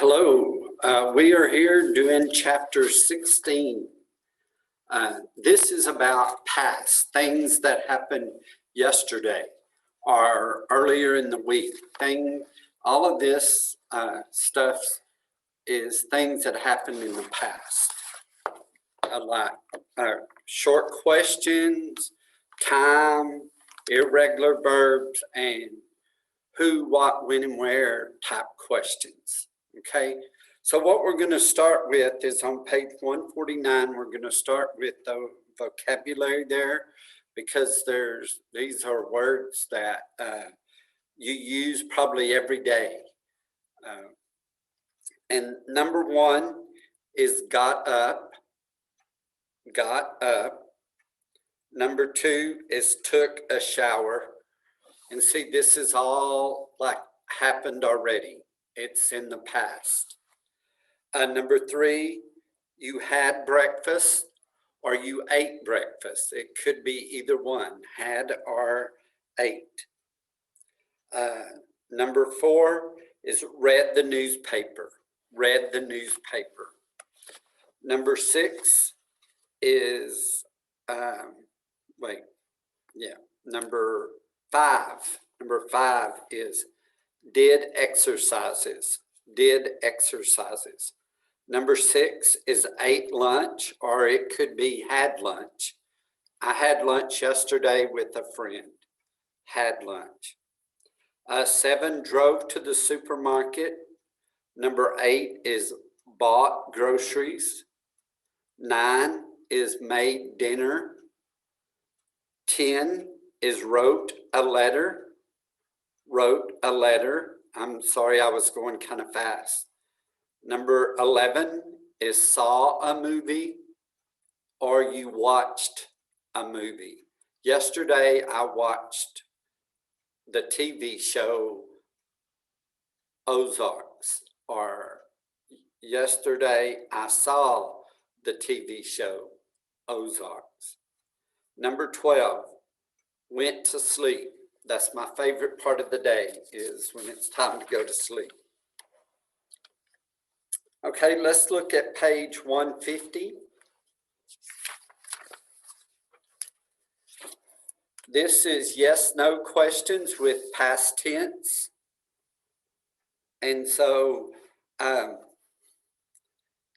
Hello, we are here doing chapter 16. This is about past things that happened yesterday or earlier in the week. All of this stuff is things that happened in the past. Like short questions, time, irregular verbs, and who, what, when, and where type questions. Okay, so what we're going to start with is on page 149. We're going to start with the vocabulary there because these are words that you use probably every day. And number one is got up. Got up. Number two is took a shower. And see, this is all like happened already. It's in the past. Number three, you had breakfast or you ate breakfast. It could be either one, had or ate. Number four is read the newspaper. Read the newspaper. Number six is, number five. Number five is did exercises. Did exercises. Number six is ate lunch, or it could be had lunch. I had lunch yesterday with a friend. Had lunch. Seven, drove to the supermarket. Number eight is bought groceries. 9 is made dinner. 10 is wrote a letter. Wrote a letter. I'm sorry, I was going kind of fast. Number 11 is saw a movie or you watched a movie. Yesterday, I watched the TV show Ozarks, or yesterday, I saw the TV show Ozarks. Number 12, went to sleep. That's my favorite part of the day, is when it's time to go to sleep. Okay, let's look at page 150. This is yes, no questions with past tense. And so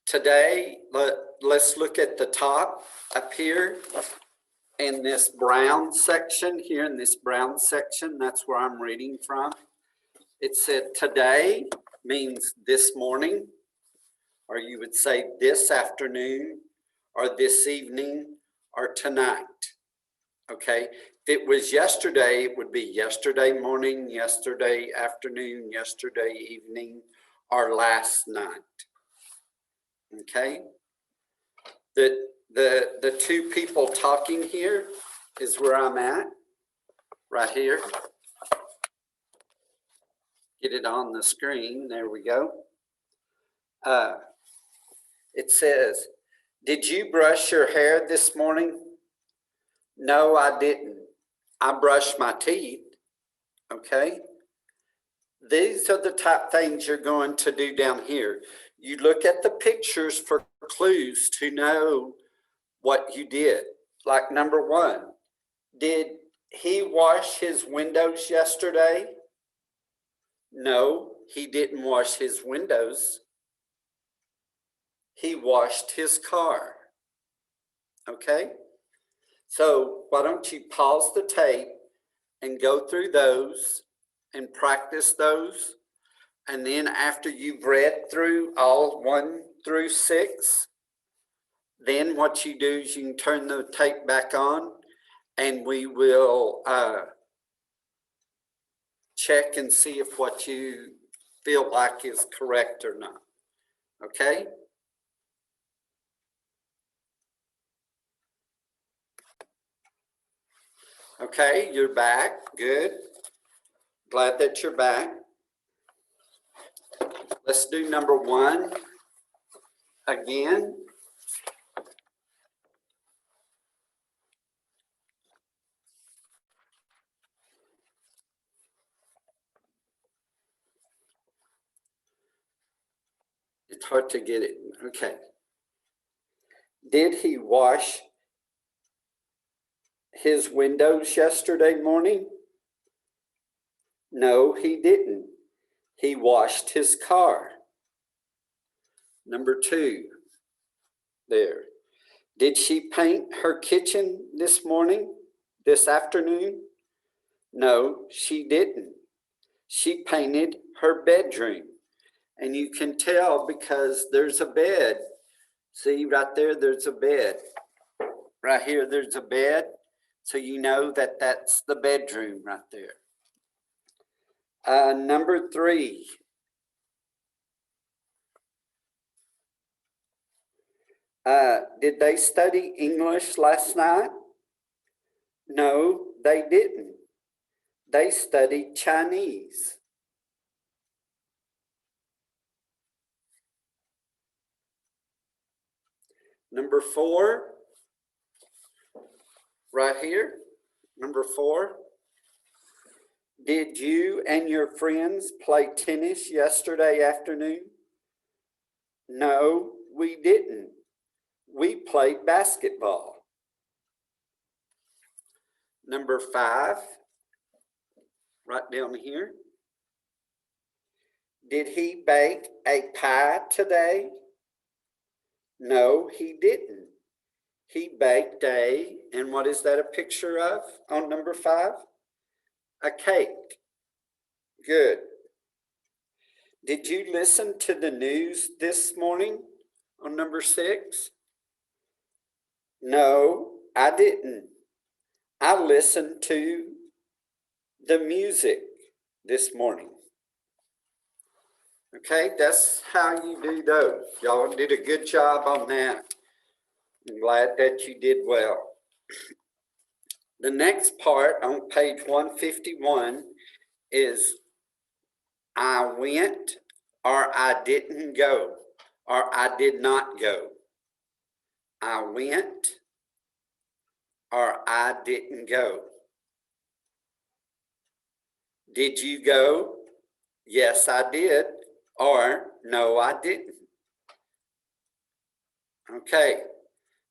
today, let's look at the top up here. In this brown section, here in this brown section, that's where I'm reading from. It said today means this morning, or you would say this afternoon, or this evening, or tonight. Okay, if it was yesterday, it would be yesterday morning, yesterday afternoon, yesterday evening, or last night. Okay, the two people talking here is where I'm at, right here. Get it on the screen, there we go. It says, did you brush your hair this morning? No, I didn't. I brushed my teeth, okay? These are the type things you're going to do down here. You look at the pictures for clues to know what you did. Like number one, did he wash his windows yesterday? No, he didn't wash his windows. He washed his car. Okay? So why don't you pause the tape and go through those and practice those. And then after you've read through all 1 through 6, then what you do is you can turn the tape back on and we will check and see if what you feel like is correct or not. Okay? Okay, you're back. Good. Glad that you're back. Let's do number 1 again. It's hard to get it. Okay. Did he wash his windows yesterday morning? No, he didn't. He washed his car. Number 2, there. Did she paint her kitchen this afternoon? No, she didn't. She painted her bedroom. And you can tell because there's a bed. See right there, there's a bed. Right here, there's a bed. So you know that that's the bedroom right there. Number 3. Did they study English last night? No, they didn't. They studied Chinese. Number 4, right here, number 4. Did you and your friends play tennis yesterday afternoon? No, we didn't. We played basketball. Number 5, right down here. Did he bake a pie today? No, he didn't. He baked and what is that a picture of on number 5? A cake. Good. Did you listen to the news this morning on number 6? No, I didn't. I listened to the music this morning. Okay, that's how you do those. Y'all did a good job on that. I'm glad that you did well. The next part on page 151 is I went or I didn't go or I did not go. I went or I didn't go. Did you go? Yes, I did. Or no, I didn't. Okay,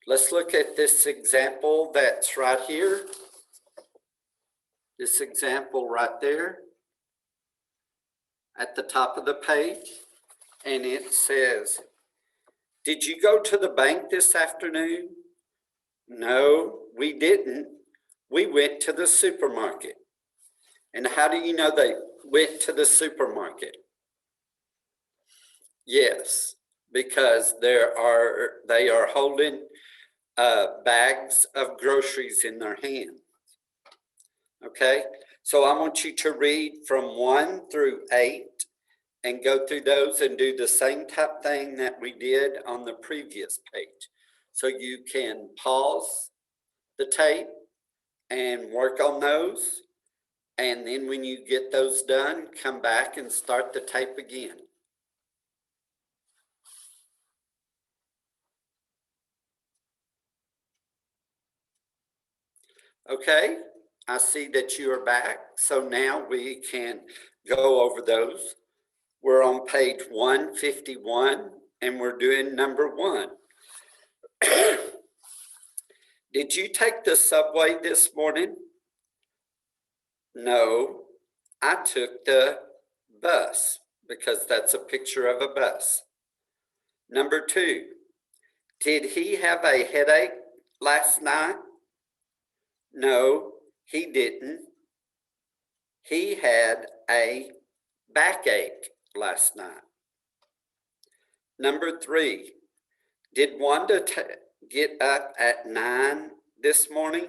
let's look at this example that's right here. This example right there at the top of the page. And it says, did you go to the bank this afternoon? No, we didn't. We went to the supermarket. And how do you know they went to the supermarket? Yes, because they are holding bags of groceries in their hand. Okay, so I want you to read from 1 through 8 and go through those and do the same type thing that we did on the previous page. So you can pause the tape and work on those. And then when you get those done, come back and start the tape again. Okay, I see that you are back. So now we can go over those. We're on page 151 and we're doing number 1. Did you take the subway this morning? No, I took the bus because that's a picture of a bus. Number 2, did he have a headache last night? No, he didn't. He had a backache last night. Number 3, did Wanda get up at 9 this morning?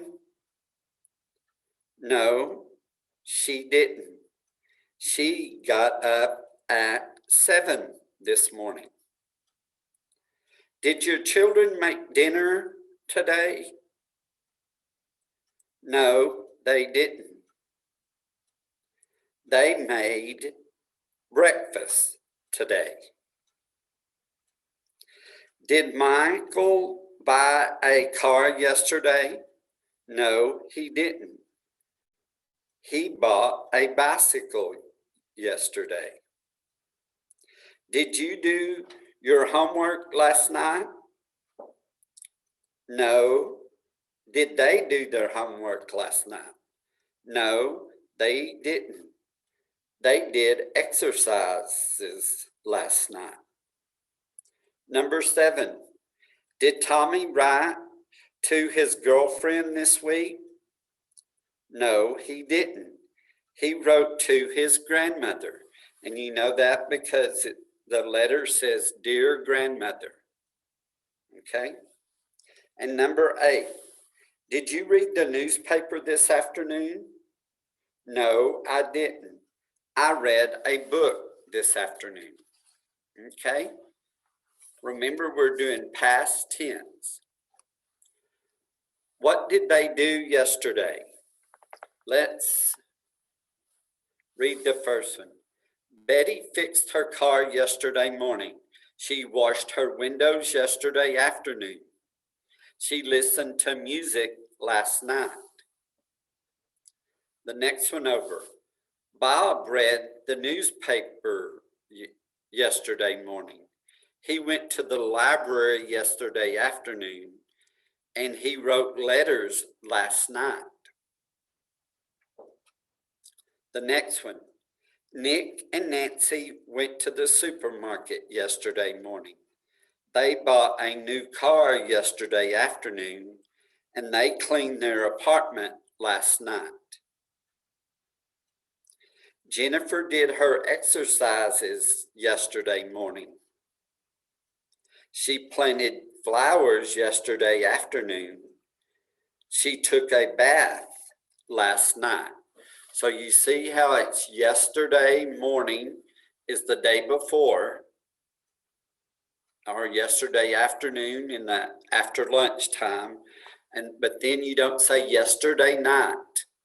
No, she didn't. She got up at 7 this morning. Did your children make dinner today? No, they didn't. They made breakfast today. Did Michael buy a car yesterday? No, he didn't. He bought a bicycle yesterday. Did you do your homework last night? No. Did they do their homework last night? No, they didn't. They did exercises last night. Number 7, did Tommy write to his girlfriend this week? No, he didn't. He wrote to his grandmother. And you know that because the letter says, Dear Grandmother. Okay? And number 8, did you read the newspaper this afternoon? No, I didn't. I read a book this afternoon. Okay? Remember, we're doing past tense. What did they do yesterday? Let's read the first one. Betty fixed her car yesterday morning. She washed her windows yesterday afternoon. She listened to music last night. The next one over. Bob read the newspaper yesterday morning. He went to the library yesterday afternoon, and he wrote letters last night. The next one. Nick and Nancy went to the supermarket yesterday morning. They bought a new car yesterday afternoon, and they cleaned their apartment last night. Jennifer did her exercises yesterday morning. She planted flowers yesterday afternoon. She took a bath last night. So you see how it's yesterday morning is the day before, or yesterday afternoon in the after lunchtime, but then you don't say yesterday night.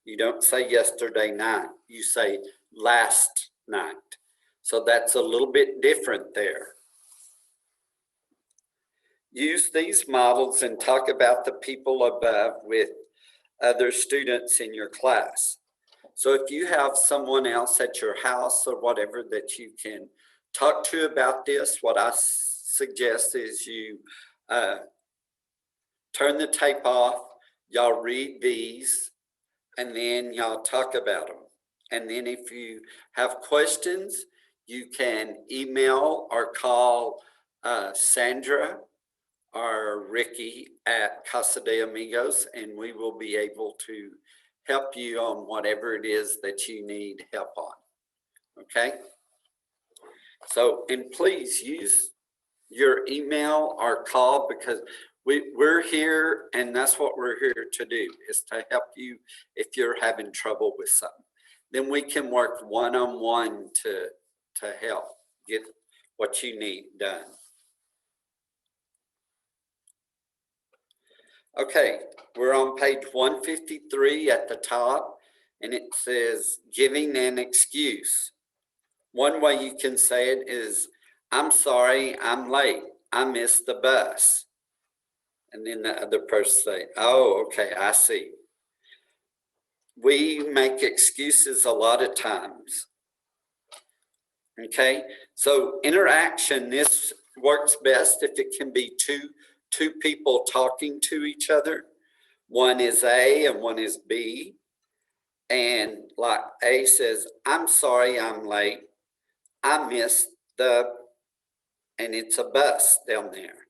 You don't say yesterday night. You say last night. So that's a little bit different there. Use these models and talk about the people above with other students in your class. So if you have someone else at your house or whatever that you can talk to about this, what I suggest is you turn the tape off, y'all read these, and then y'all talk about them. And then if you have questions, you can email or call Sandra or Ricky at Casa de Amigos, and we will be able to help you on whatever it is that you need help on. Okay? So, and please use your email or call, because we're here, and that's what we're here to do, is to help you if you're having trouble with something. Then we can work one-on-one to help get what you need done. Okay, we're on page 153 at the top, and it says giving an excuse. One way you can say it is, I'm sorry, I'm late. I missed the bus. And then the other person say, oh, okay, I see. We make excuses a lot of times. Okay, so interaction, this works best if it can be two people talking to each other. One is A and one is B. And like A says, I'm sorry I'm late. I missed and it's a bus down there.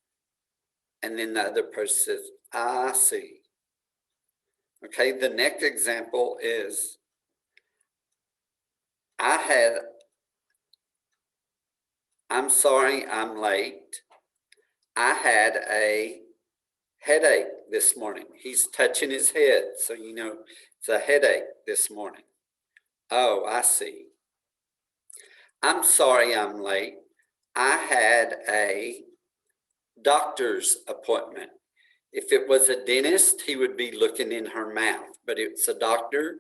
And then the other person says, I see. Okay, the next example is, I'm sorry I'm late. I had a headache this morning. He's touching his head, so you know it's a headache this morning. Oh, I see. I'm sorry I'm late. I had a doctor's appointment. If it was a dentist, he would be looking in her mouth, but it's a doctor,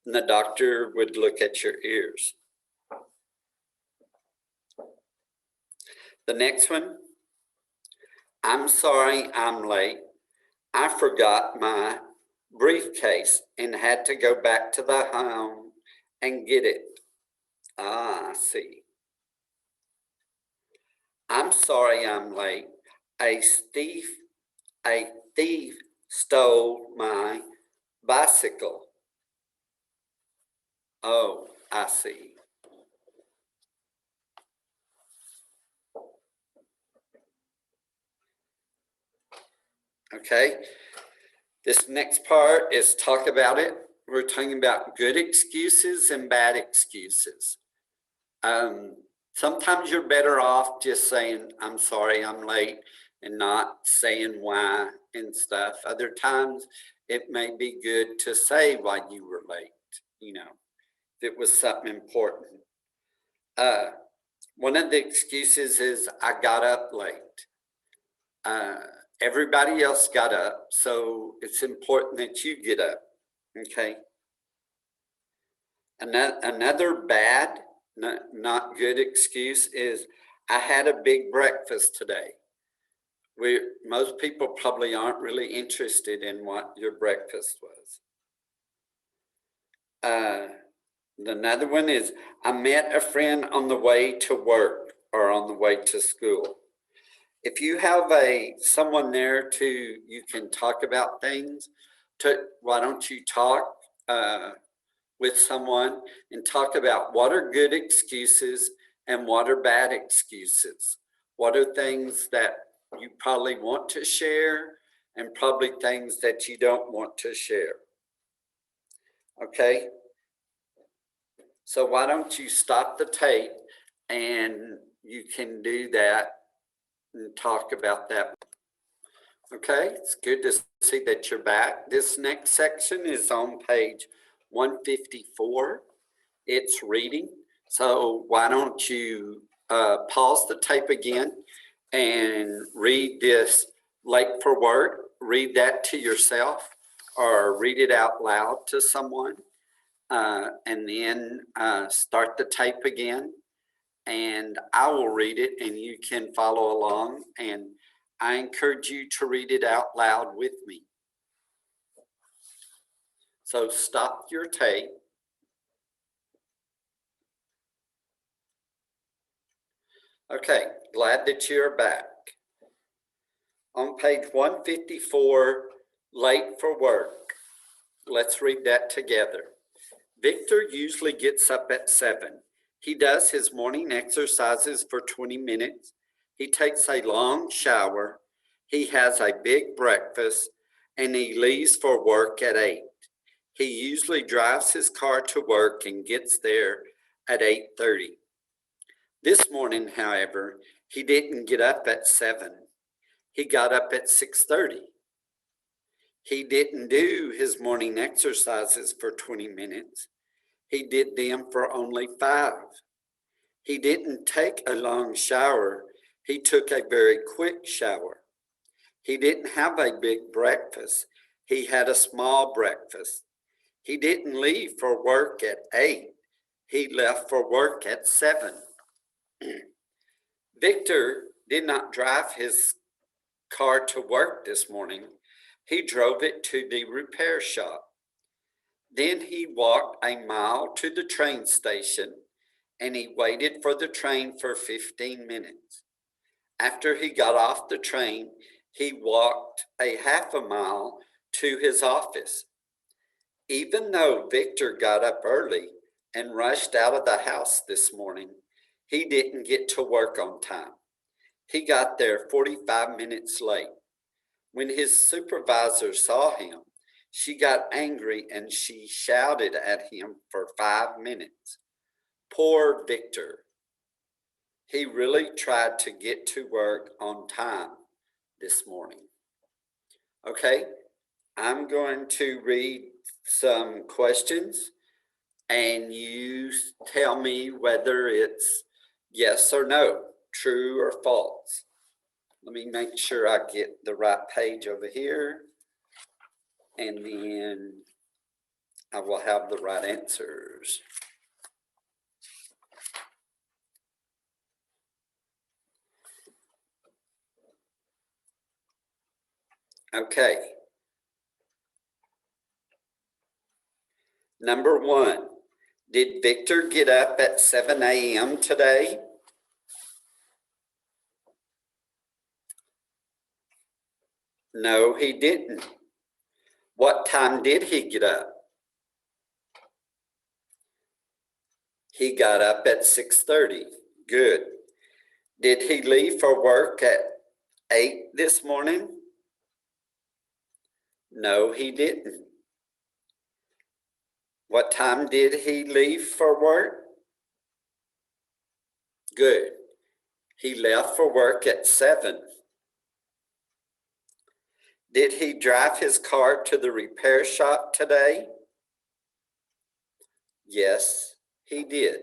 and the doctor would look at your ears. The next one, I'm sorry I'm late. I forgot my briefcase and had to go back to the home and get it. Ah, I see. I'm sorry I'm late. A thief stole my bicycle. Oh, I see. Okay. This next part is talk about it. We're talking about good excuses and bad excuses. Sometimes you're better off just saying, I'm sorry I'm late, and not saying why and stuff. Other times it may be good to say why you were late, if it was something important. One of the excuses is I got up late. Everybody else got up, so it's important that you get up, okay? Another bad, not good excuse is I had a big breakfast today. Most people probably aren't really interested in what your breakfast was. Another one is I met a friend on the way to work or on the way to school. If you have someone there you can talk about things, why don't you talk with someone and talk about what are good excuses and what are bad excuses. What are things that you probably want to share and probably things that you don't want to share. Okay? So why don't you stop the tape and you can do that and talk about that. Okay, it's good to see that you're back. This next section is on page 154. It's reading. So why don't you pause the tape again and read this late for work. Read that to yourself or read it out loud to someone. And then start the tape again. And I will read it and you can follow along. And I encourage you to read it out loud with me. So stop your tape. Okay, glad that you're back. On page 154, late for work. Let's read that together. Victor usually gets up at 7. He does his morning exercises for 20 minutes. He takes a long shower. He has a big breakfast and he leaves for work at 8. He usually drives his car to work and gets there at 8:30. This morning, however, he didn't get up at 7. He got up at 6:30. He didn't do his morning exercises for 20 minutes. He did them for only 5. He didn't take a long shower. He took a very quick shower. He didn't have a big breakfast. He had a small breakfast. He didn't leave for work at 8. He left for work at 7. Victor did not drive his car to work this morning. He drove it to the repair shop. Then he walked a mile to the train station and he waited for the train for 15 minutes. After he got off the train, he walked a half a mile to his office. Even though Victor got up early and rushed out of the house this morning, he didn't get to work on time. He got there 45 minutes late. When his supervisor saw him, she got angry and she shouted at him for 5 minutes. Poor Victor. He really tried to get to work on time this morning. Okay, I'm going to read some questions and you tell me whether it's yes or no, true or false. Let me make sure I get the right page over here and then I will have the right answers. Okay. Number 1, did Victor get up at 7 a.m. today? No, he didn't. What time did he get up? He got up at 6:30. Good. Did he leave for work at 8 this morning? No, he didn't. What time did he leave for work? Good. He left for work at 7. Did he drive his car to the repair shop today? Yes, he did.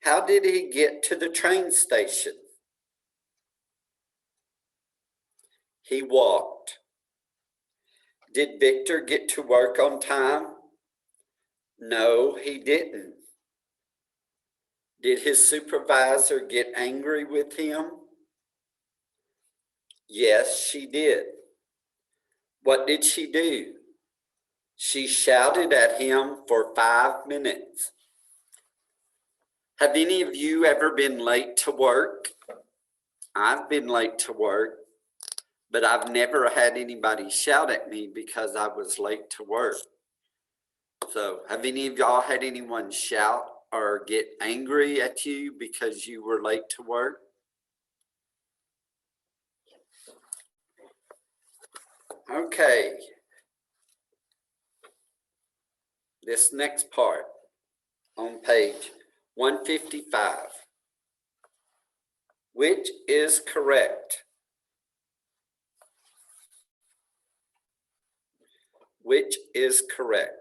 How did he get to the train station? He walked. Did Victor get to work on time? No, he didn't. Did his supervisor get angry with him? Yes, she did. What did she do? She shouted at him for 5 minutes. Have any of you ever been late to work? I've been late to work, but I've never had anybody shout at me because I was late to work. So have any of y'all had anyone shout or get angry at you because you were late to work? Okay. This next part on page 155. Which is correct? Which is correct?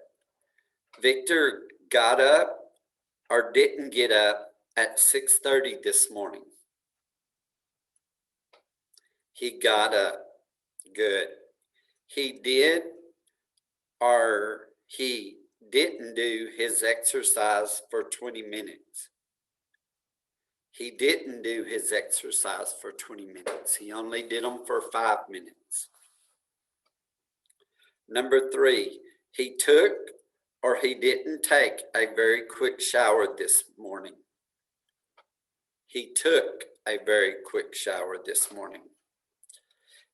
Victor got up or didn't get up at 6:30 this morning. He got up. Good. He did or he didn't do his exercise for 20 minutes. He didn't do his exercise for 20 minutes. He only did them for 5 minutes. Number 3, he took or he didn't take a very quick shower this morning. He took a very quick shower this morning.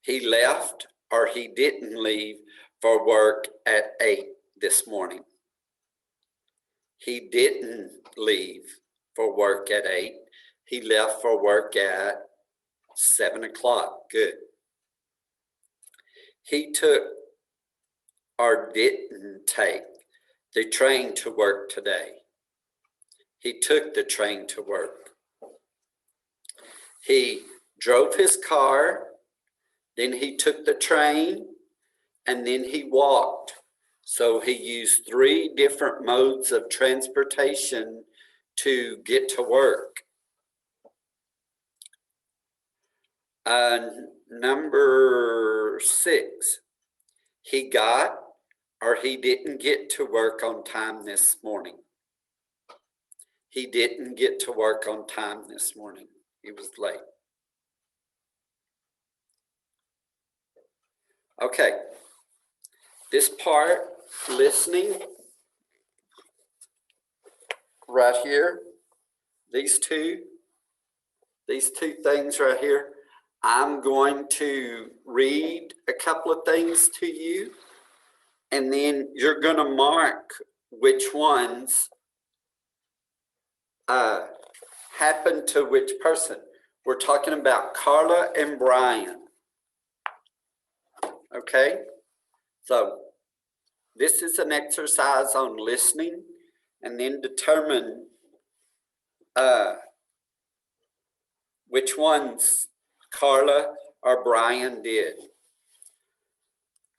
He left or he didn't leave for work at 8 this morning. He didn't leave for work at 8. He left for work at 7 o'clock. Good. He took or didn't take the train to work today. He took the train to work. He drove his car, then he took the train, and then he walked. So he used 3 different modes of transportation to get to work. Number 6, he got or he didn't get to work on time this morning. He didn't get to work on time this morning. He was late. Okay. This part, listening, right here, these two things right here, I'm going to read a couple of things to you, and then you're going to mark which ones happened to which person. We're talking about Carla and Brian. Okay? So this is an exercise on listening, and then determine which ones Carla or Brian did.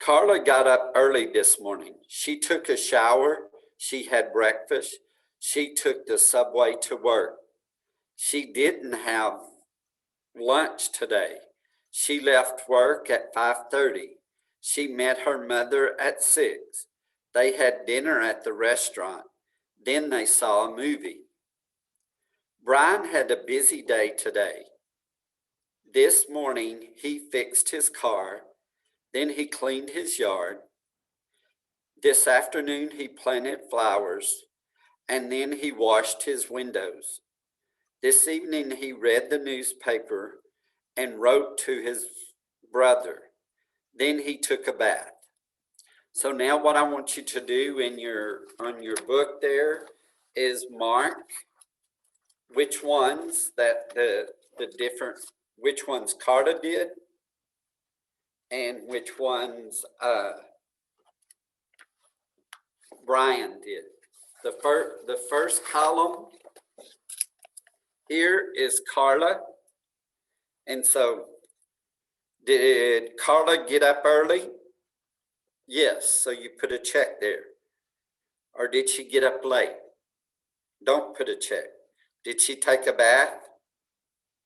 Carla got up early this morning. She took a shower. She had breakfast. She took the subway to work. She didn't have lunch today. She left work at 5:30. She met her mother at 6. They had dinner at the restaurant. Then they saw a movie. Brian had a busy day today. This morning, he fixed his car. Then he cleaned his yard. This afternoon, he planted flowers. And then he washed his windows. This evening, he read the newspaper and wrote to his brother. Then he took a bath. So now what I want you to do on your book there is mark which ones that which ones Carla did and which ones Brian did. The first column here is Carla. And so, did Carla get up early? Yes, so you put a check there. Or did she get up late? Don't put a check. Did she take a bath?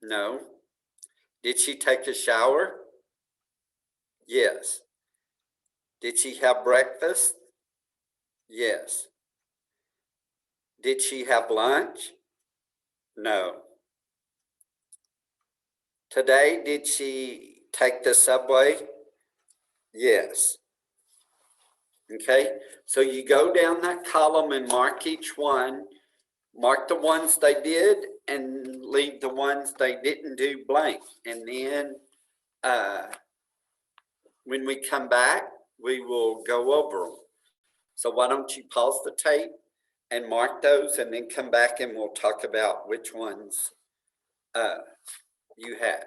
No. Did she take a shower? Yes. Did she have breakfast? Yes. Did she have lunch? No. Today, did she take the subway? Yes. Okay, so you go down that column and mark each one. Mark the ones they did and leave the ones they didn't do blank. And then when we come back, we will go over them. So why don't you pause the tape and mark those and then come back and we'll talk about which ones you had.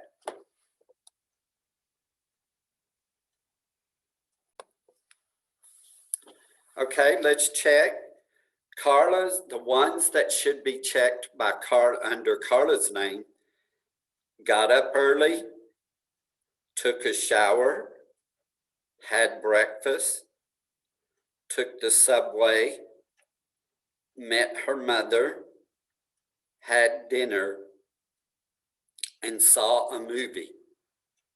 Okay, let's check. Carla's, the ones that should be checked by under Carla's name, got up early, took a shower, had breakfast, took the subway, met her mother, had dinner, and saw a movie.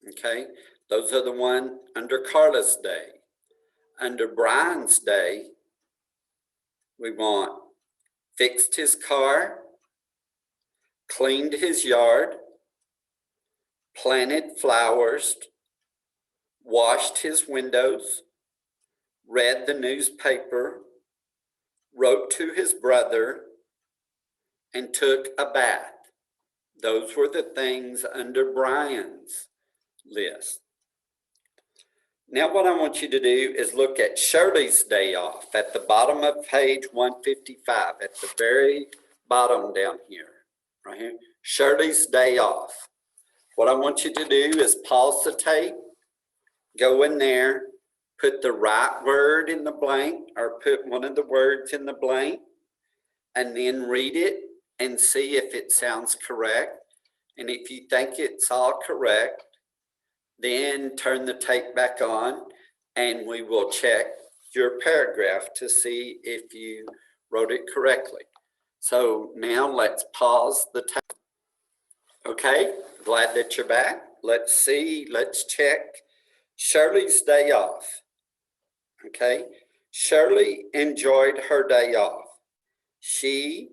Okay, those are the ones under Carla's day. Under Brian's day, we want fixed his car, cleaned his yard, planted flowers, washed his windows, read the newspaper, wrote to his brother, and took a bath. Those were the things under Brian's list. Now what I want you to do is look at Shirley's day off at the bottom of page 155, at the very bottom down here, right here. Shirley's day off. What I want you to do is pause the tape, go in there, put the right word in the blank or put one of the words in the blank, and then read it and see if it sounds correct. And if you think it's all correct, then turn the tape back on and we will check your paragraph to see if you wrote it correctly. So now let's pause the tape. Okay, glad that you're back. Let's see, let's check Shirley's day off. Okay, Shirley enjoyed her day off. She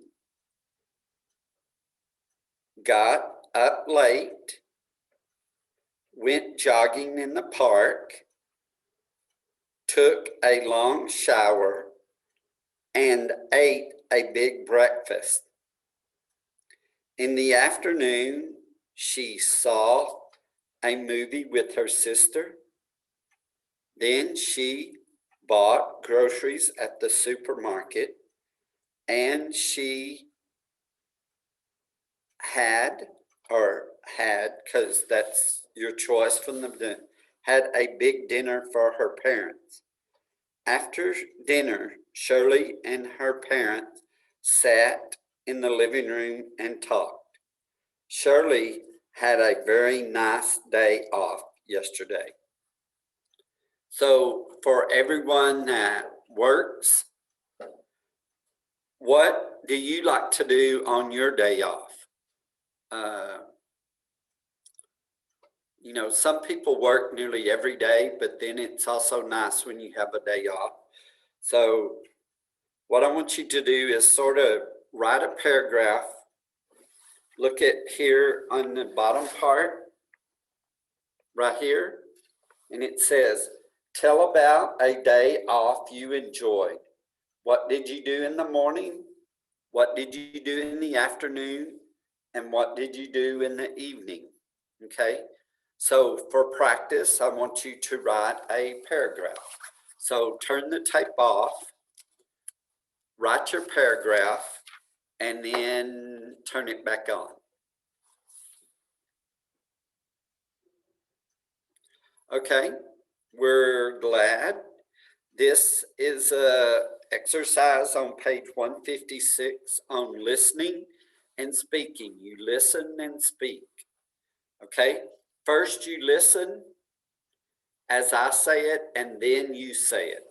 got up late, went jogging in the park, took a long shower, and ate a big breakfast. In the afternoon, she saw a movie with her sister. Then she bought groceries at the supermarket, and she had, because that's your choice from the, had a big dinner for her parents. After dinner, Shirley and her parents sat in the living room and talked. Shirley had a very nice day off yesterday. So for everyone that works, what do you like to do on your day off? You know, some people work nearly every day, but then it's also nice when you have a day off. So what I want you to do is sort of write a paragraph. Look at here on the bottom part, right here, and it says, tell about a day off you enjoyed. What did you do in the morning? What did you do in the afternoon? And what did you do in the evening? Okay, So for practice, I want you to write a paragraph. So turn the tape off, write your paragraph, and then turn it back on. Okay, we're glad. This is a exercise on page 156 on listening and speaking. You listen and speak. Okay, first you listen as I say it, and then you say it.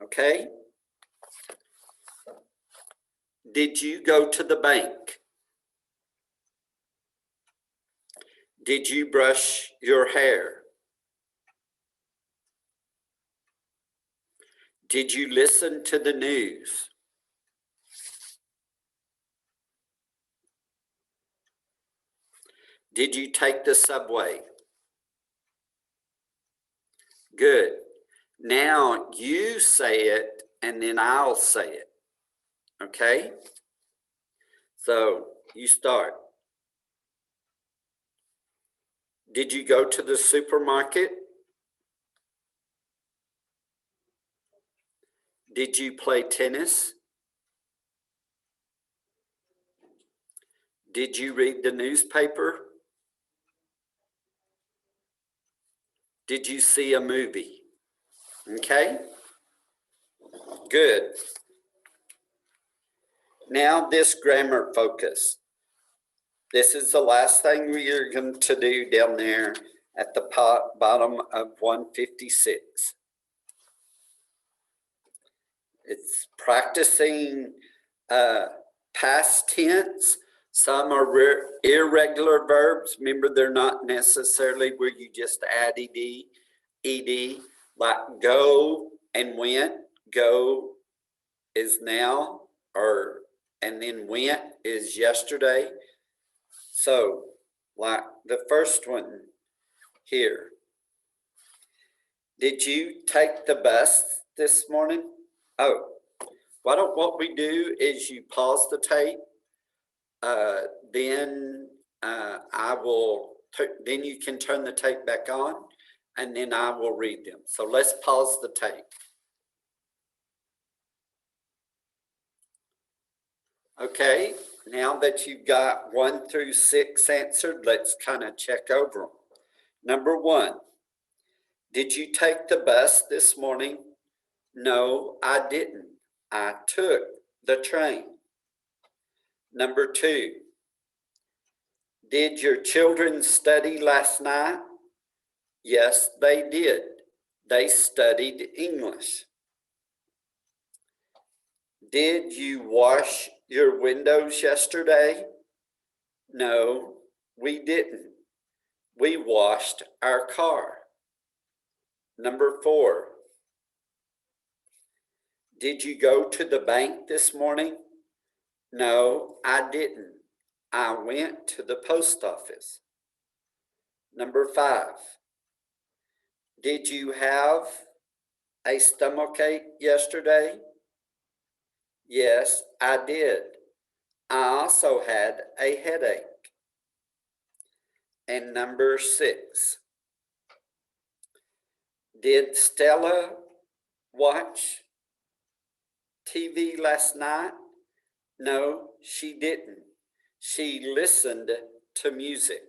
Okay? Did you go to the bank? Did you brush your hair? Did you listen to the news? Did you take the subway? Good. Now you say it and then I'll say it. Okay? So you start. Did you go to the supermarket? Did you play tennis? Did you read the newspaper? Did you see a movie? Okay? Good. Now this grammar focus. This is the last thing we are going to do down there at the bottom of 156. It's practicing past tense. Some are irregular verbs. Remember, they're not necessarily where you just add ed, like go and went. Go is now, and then went is yesterday. So, like the first one here. Did you take the bus this morning? Oh, what we do is you pause the tape, then then you can turn the tape back on, and then I will read them. So let's pause the tape. Okay, now that you've got 1 through 6 answered, let's kind of check over them. Number 1, did you take the bus this morning? No, I didn't. I took the train. Number 2, did your children study last night? Yes, they did. They studied English. Did you wash your windows yesterday? No, we didn't. We washed our car. Number 4, did you go to the bank this morning? No, I didn't. I went to the post office. Number 5, did you have a stomachache yesterday? Yes, I did. I also had a headache. And number 6, did Stella watch TV last night? No, she didn't. She listened to music.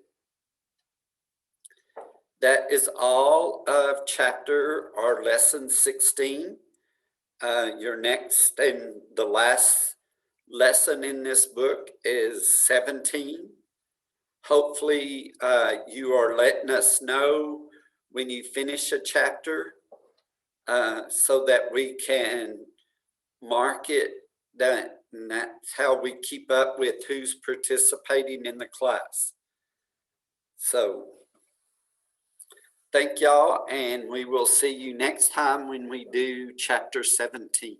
That is all of chapter or lesson 16. Your next and the last lesson in this book is 17. Hopefully you are letting us know when you finish a chapter so that we can mark it. And that's how we keep up with who's participating in the class. So thank y'all, and we will see you next time when we do chapter 17.